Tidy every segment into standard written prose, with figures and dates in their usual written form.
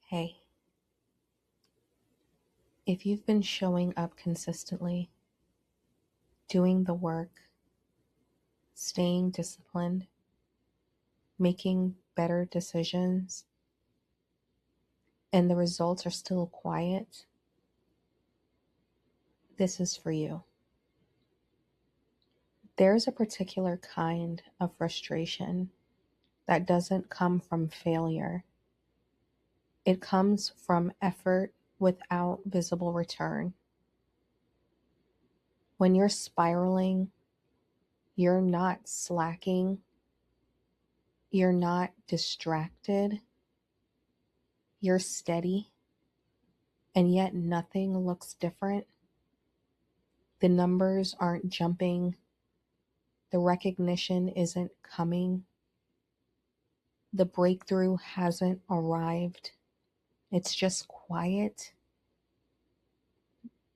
Hey, if you've been showing up consistently, doing the work, staying disciplined, making better decisions, and the results are still quiet, this is for you. There's a particular kind of frustration that doesn't come from failure. It comes from effort without visible return. When you're spiraling, you're not slacking, you're not distracted, you're steady, and yet nothing looks different. The numbers aren't jumping, the recognition isn't coming, the breakthrough hasn't arrived. It's just quiet.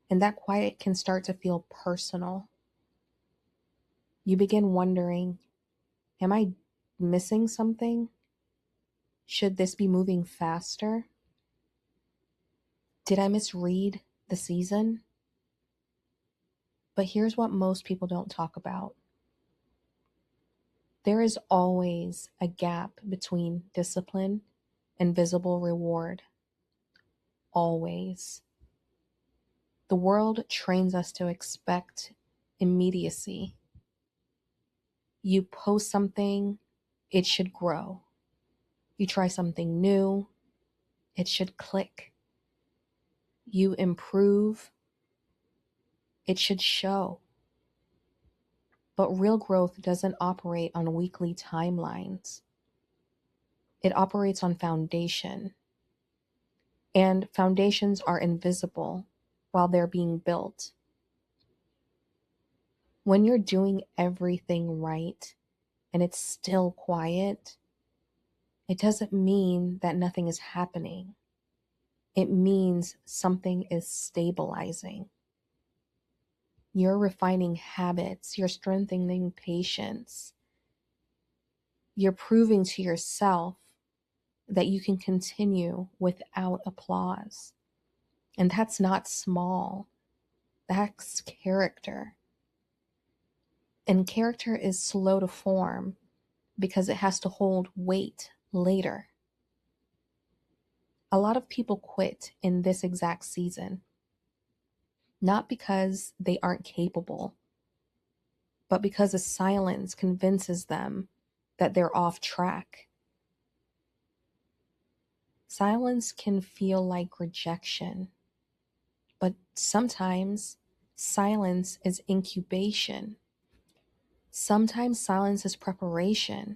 And that quiet can start to feel personal. You begin wondering, am I missing something? Should this be moving faster? Did I misread the season? But here's what most people don't talk about. There is always a gap between discipline and visible reward. Always. The world trains us to expect immediacy. You post something, it should grow. You try something new, it should click. You improve, it should show. But real growth doesn't operate on weekly timelines. It operates on foundation. And foundations are invisible while they're being built. When you're doing everything right and it's still quiet, it doesn't mean that nothing is happening. It means something is stabilizing. You're refining habits, you're strengthening patience. You're proving to yourself that you can continue without applause. And that's not small. That's character. And character is slow to form because it has to hold weight later. A lot of people quit in this exact season, not because they aren't capable, but because the silence convinces them that they're off track. Silence can feel like rejection, but sometimes silence is incubation. Sometimes silence is preparation.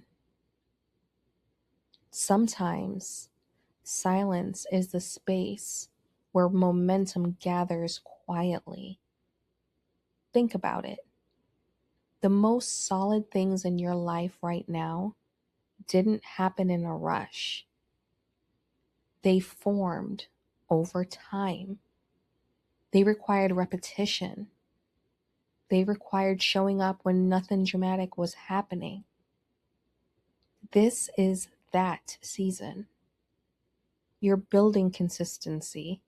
Sometimes silence is the space where momentum gathers quietly. Think about it. The most solid things in your life right now didn't happen in a rush. They formed over time. They required repetition. They required showing up when nothing dramatic was happening. This is that season. You're building consistency.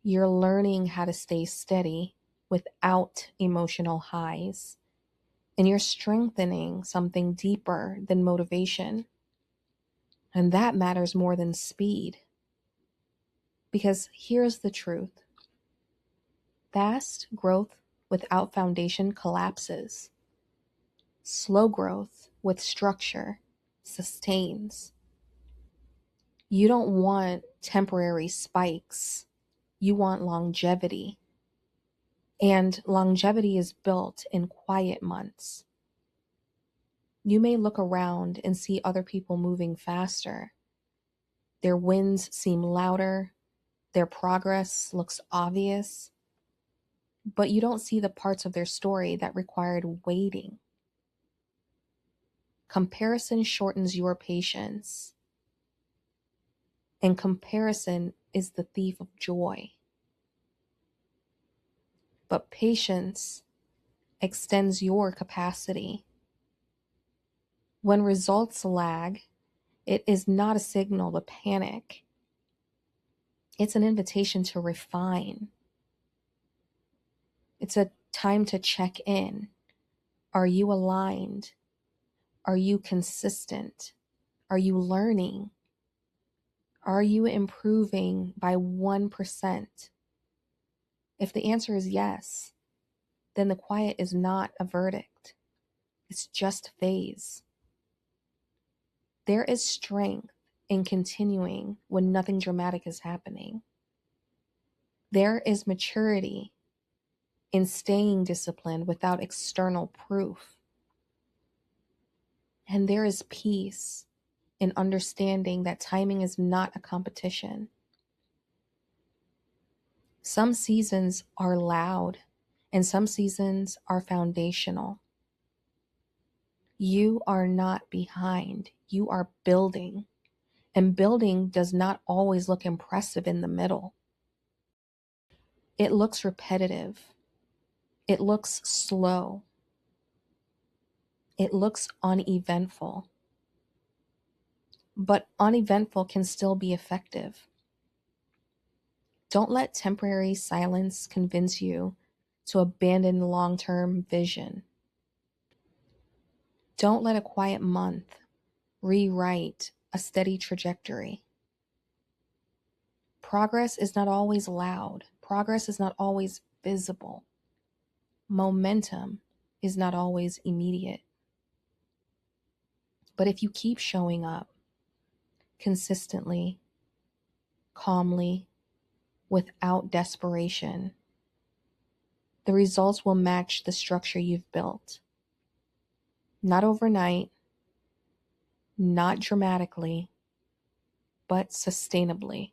You're learning how to stay steady without emotional highs. And you're strengthening something deeper than motivation. And that matters more than speed. Because here's the truth. Fast growth without foundation collapses. Slow growth with structure sustains. You don't want temporary spikes. You want longevity. And longevity is built in quiet months. You may look around and see other people moving faster. Their wins seem louder. Their progress looks obvious. But you don't see the parts of their story that required waiting. Comparison shortens your patience. And comparison is the thief of joy. But patience extends your capacity. When results lag, it is not a signal to panic. It's an invitation to refine. It's a time to check in. Are you aligned? Are you consistent? Are you learning? Are you improving by 1%? If the answer is yes, then the quiet is not a verdict. It's just phase. There is strength in continuing when nothing dramatic is happening. There is maturity in staying disciplined without external proof. And there is peace in understanding that timing is not a competition. Some seasons are loud, and some seasons are foundational. You are not behind, you are building. And building does not always look impressive in the middle. It looks repetitive. It looks slow. It looks uneventful. But uneventful can still be effective. Don't let temporary silence convince you to abandon long-term vision. Don't let a quiet month rewrite a steady trajectory. Progress is not always loud. Progress is not always visible. Momentum is not always immediate. But if you keep showing up consistently, calmly, without desperation, the results will match the structure you've built. Not overnight, not dramatically, but sustainably.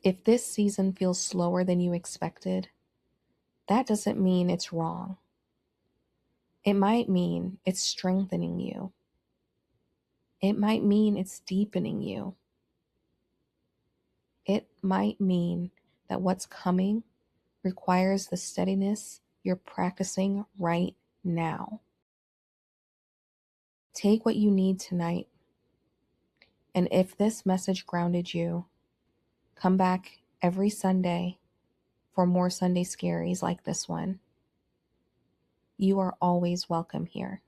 If this season feels slower than you expected, that doesn't mean it's wrong. It might mean it's strengthening you. It might mean it's deepening you. It might mean that what's coming requires the steadiness you're practicing right now. Take what you need tonight. And if this message grounded you, come back every Sunday for more Sunday Scaries like this one. You are always welcome here.